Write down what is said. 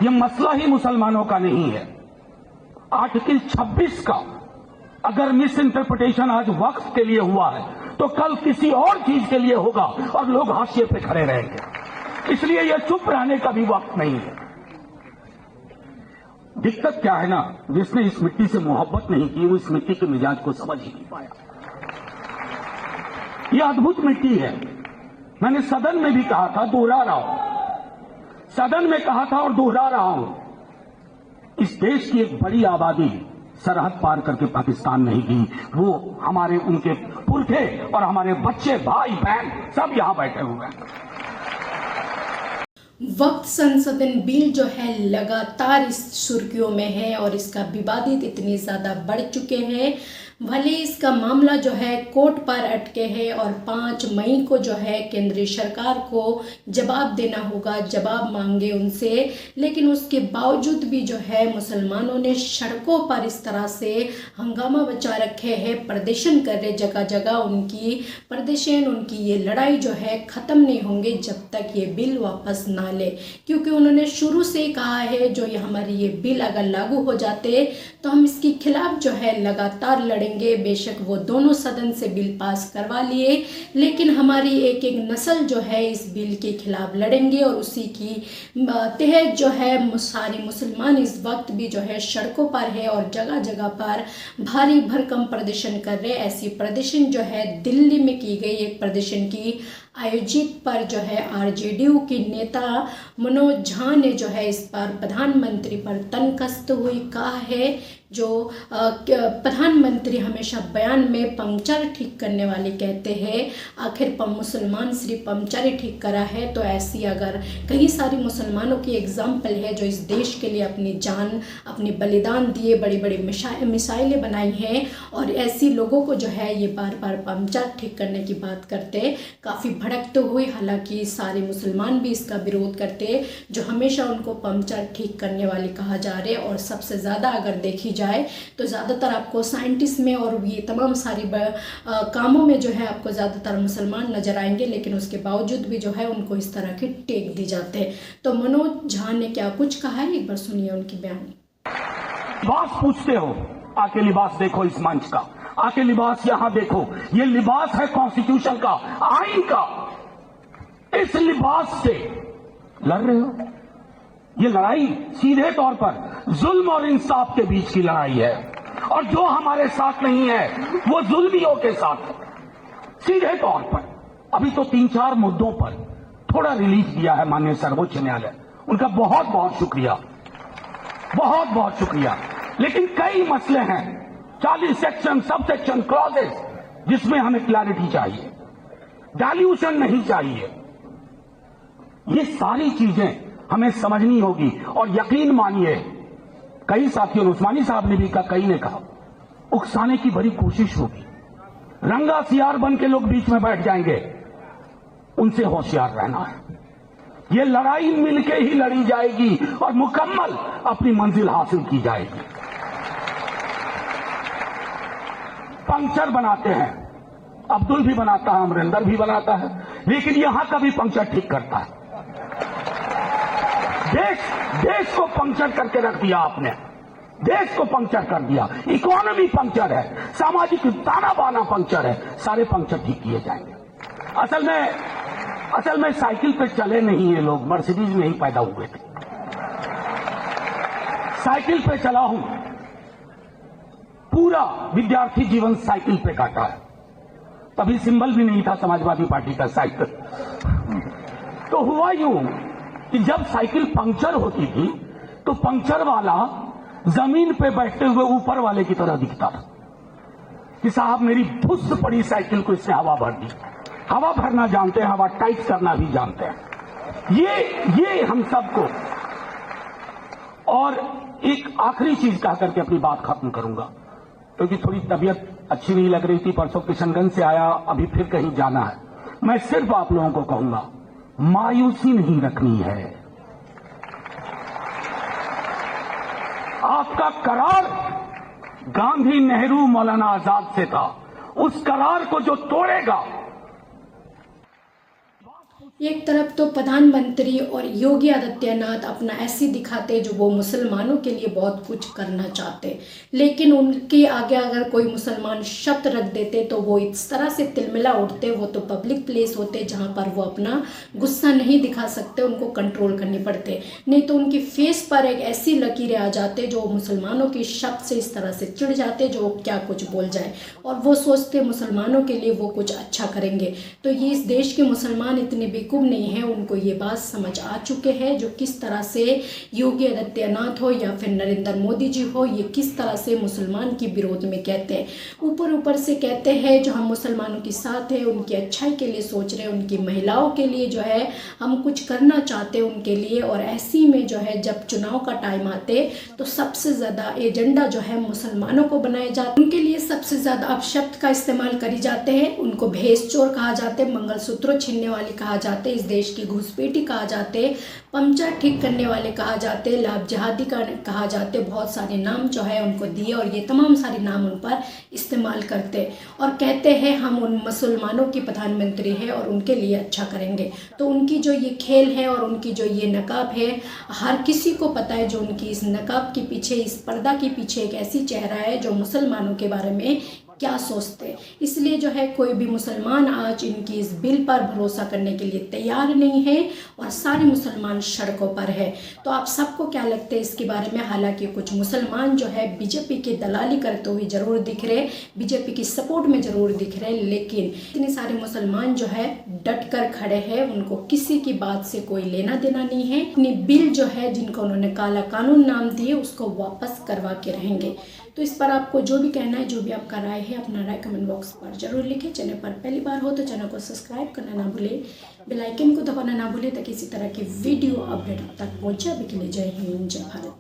ये मसला ही मुसलमानों का नहीं है। आर्टिकल 26 का अगर मिस इंटरप्रिटेशन आज वक्फ के लिए हुआ है तो कल किसी और चीज के लिए होगा और लोग हाशिए पे खड़े रहेंगे। इसलिए यह चुप रहने का भी वक्त नहीं है। दिक्कत क्या है ना, जिसने इस मिट्टी से मोहब्बत नहीं की वो इस मिट्टी के मिजाज को समझ ही नहीं पाया। यह अद्भुत मिट्टी है। मैंने सदन में भी कहा था, दोहरा रहा हूं, सदन में कहा था और दोहरा रहा हूं, इस देश की एक बड़ी आबादी सरहद पार करके पाकिस्तान नहीं गई। वो हमारे उनके पुरखे और हमारे बच्चे, भाई बहन सब यहां बैठे हुए हैं। वक्त संशोधन बिल जो है लगातार इस सुर्खियों में है और इसका विवादित इतनी ज़्यादा बढ़ चुके हैं। भले इसका मामला जो है कोर्ट पर अटके है और 5 मई को जो है केंद्रीय सरकार को जवाब देना होगा, जवाब मांगे उनसे, लेकिन उसके बावजूद भी जो है मुसलमानों ने सड़कों पर इस तरह से हंगामा बचा रखे हैं, प्रदर्शन कर रहे जगह जगह। उनकी प्रदर्शन, उनकी ये लड़ाई जो है ख़त्म नहीं होंगे जब तक ये बिल वापस ना ले, क्योंकि उन्होंने शुरू से कहा है जो ये हमारी ये बिल अगर लागू हो जाते तो हम इसके खिलाफ जो है लगातार लड़ेंगे। बेशक वो दोनों सदन से बिल पास करवा लिए, लेकिन हमारी एक एक नस्ल जो है इस बिल के खिलाफ लड़ेंगे और उसी की तहत जो है सारे मुसलमान इस वक्त भी जो है सड़कों पर है और जगह जगह पर भारी भरकम प्रदर्शन कर रहे। ऐसी प्रदर्शन जो है दिल्ली में की गई एक प्रदर्शन की आयोजित पर जो है आरजेडीयू के नेता मनोज झा ने जो है इस पर प्रधानमंत्री पर तनकस्त हुई। कहा है जो प्रधानमंत्री हमेशा बयान में पंक्चर ठीक करने वाले कहते हैं, आखिर मुसलमान सिर्फ पंक्चर ही ठीक करा है। तो ऐसी अगर कई सारी मुसलमानों की एग्जाम्पल है जो इस देश के लिए अपनी जान, अपनी बलिदान दिए, बड़ी बड़ी मिसाइलें बनाई हैं, और ऐसी लोगों को जो है ये बार बार पंक्चर ठीक करने की बात करते काफ़ी भड़कते हुए। हालांकि सारे मुसलमान भी इसका विरोध करते जो हमेशा उनको पंक्चर ठीक करने वाले कहा जा रहे। और सबसे ज़्यादा अगर देखी जाए तो ज़्यादातर आपको साइंटिस्ट में और ये तमाम सारी कामों में जो है आपको ज़्यादातर मुसलमान नजर आएंगे, लेकिन उसके बावजूद भी जो है उनको इस तरह की टेक दी जाते हैं। तो मनोज झा ने क्या कुछ कहा है, एक बार सुनिए उनकी बयान। लिबास पूछते हो, आके लिबास देखो इस मंच का, आके लिबास यहां देखो। ये लिबास है कॉन्स्टिट्यूशन का, आइन का। इस लिबास से लड़ रहे हो। ये लड़ाई सीधे तौर पर जुल्म और इंसाफ के बीच की लड़ाई है, और जो हमारे साथ नहीं है वो जुल्मियों के साथ है सीधे तौर पर। अभी तो 3-4 मुद्दों पर थोड़ा रिलीफ दिया है माननीय सर्वोच्च न्यायालय, उनका बहुत बहुत शुक्रिया, बहुत बहुत शुक्रिया। लेकिन कई मसले हैं, 40 सेक्शन, सब सेक्शन, क्लॉजेस, जिसमें हमें क्लैरिटी चाहिए, डाइल्यूशन नहीं चाहिए। ये सारी चीजें हमें समझनी होगी। और यकीन मानिए, कई साथियों, उस्मानी साहब ने भी कहा, कई ने कहा, उकसाने की बड़ी कोशिश होगी, रंगा सियार बन के लोग बीच में बैठ जाएंगे। उनसे होशियार रहना है। ये लड़ाई मिलके ही लड़ी जाएगी और मुकम्मल अपनी मंजिल हासिल की जाएगी। पंक्चर बनाते हैं, अब्दुल भी बनाता है, अमरिंदर भी बनाता है, लेकिन यहां का भी पंक्चर ठीक करता है। देश को पंक्चर करके रख दिया आपने, देश को पंक्चर कर दिया। इकोनॉमी पंक्चर है, सामाजिक ताना बाना पंक्चर है, सारे पंक्चर ठीक किए जाएंगे। असल में साइकिल पे चले नहीं है लोग, मर्सिडीज में ही पैदा हुए थे। साइकिल पे चला हूं, पूरा विद्यार्थी जीवन साइकिल पे काटा है। तभी सिंबल भी नहीं था समाजवादी पार्टी का साइकिल। तो हुआ यूं कि जब साइकिल पंक्चर होती थी तो पंक्चर वाला जमीन पे बैठते हुए ऊपर वाले की तरह दिखता था कि साहब मेरी फुस पड़ी साइकिल को इसने हवा भर दी। हवा भरना जानते हैं, हवा टाइट करना भी जानते हैं। ये हम सबको। और एक आखिरी चीज कह करके अपनी बात खत्म करूंगा, क्योंकि थोड़ी तबीयत अच्छी नहीं लग रही थी, परसों किशनगंज से आया, अभी फिर कहीं जाना है। मैं सिर्फ आप लोगों को कहूंगा, मायूसी नहीं रखनी है। आपका करार गांधी, नेहरू, मौलाना आजाद से था। उस करार को जो तोड़ेगा। एक तरफ तो प्रधानमंत्री और योगी आदित्यनाथ अपना ऐसी दिखाते जो वो मुसलमानों के लिए बहुत कुछ करना चाहते, लेकिन उनके आगे अगर कोई मुसलमान शब्द रख देते तो वो इस तरह से तिलमिला उठते। वो तो पब्लिक प्लेस होते जहाँ पर वो अपना गुस्सा नहीं दिखा सकते, उनको कंट्रोल करने पड़ते, नहीं तो उनकी फेस पर एक ऐसी लकीरें आ जाते जो मुसलमानों के शब्द से इस तरह से चिढ़ जाते जो क्या कुछ बोल जाए, और वो सोचते मुसलमानों के लिए वो कुछ अच्छा करेंगे। तो ये इस देश के मुसलमान इतने बेवकूफ़ नहीं है, उनको ये बात समझ आ चुके हैं जो किस तरह से योगी आदित्यनाथ हो या फिर नरेंद्र मोदी जी हो, ये किस तरह से मुसलमान की विरोध में कहते हैं। ऊपर ऊपर से कहते हैं जो हम मुसलमानों के साथ हैं, उनकी अच्छाई के लिए सोच रहे हैं, उनकी महिलाओं के लिए जो है हम कुछ करना चाहते हैं उनके लिए। और ऐसी में जो है जब चुनाव का टाइम आते तो सबसे ज़्यादा एजेंडा जो है मुसलमानों को बनाए जाते, उनके लिए सबसे ज़्यादा अपशब्द का इस्तेमाल करी जाते हैं। उनको भेष चोर कहा जाते, मंगलसूत्र छीनने वाले कहा जाते, इस देश की घुसपैठी कहा जाते, पंचर ठीक करने वाले कहा जाते, लाभ जहादी का कहा जाते, बहुत सारे नाम जो है उनको दिए और ये तमाम सारे नाम उन पर इस्तेमाल करते और कहते हैं हम उन मुसलमानों की प्रधानमंत्री है और उनके लिए अच्छा करेंगे। तो उनकी जो ये खेल है और उनकी जो ये नकाब है, हर किसी को पता है जो उनकी इस नकाब के पीछे, इस पर्दा के पीछे एक ऐसी चेहरा है जो मुसलमानों के बारे में क्या सोचते हैं। इसलिए जो है कोई भी मुसलमान आज इनकी इस बिल पर भरोसा करने के लिए तैयार नहीं है और सारे मुसलमान सड़कों पर है। तो आप सबको क्या लगता है इसके बारे में? हालांकि कुछ मुसलमान जो है बीजेपी की दलाली करते हुए जरूर दिख रहे, बीजेपी की सपोर्ट में जरूर दिख रहे, लेकिन इतने सारे मुसलमान जो है डट कर खड़े हैं, उनको किसी की बात से कोई लेना देना नहीं है। अपनी बिल जो है जिनको उन्होंने काला कानून नाम दिए उसको वापस करवा के रहेंगे। तो इस पर आपको जो भी कहना है, जो भी आपका राय है, अपना राय कमेंट बॉक्स पर जरूर लिखें। चैनल पर पहली बार हो तो चैनल को सब्सक्राइब करना ना भूलें, बेल आइकन को दबाना ना भूलें ताकि इसी तरह की वीडियो अपडेट आप तक पहुंचे। अभी के लिए जय हिंद, जय भारत।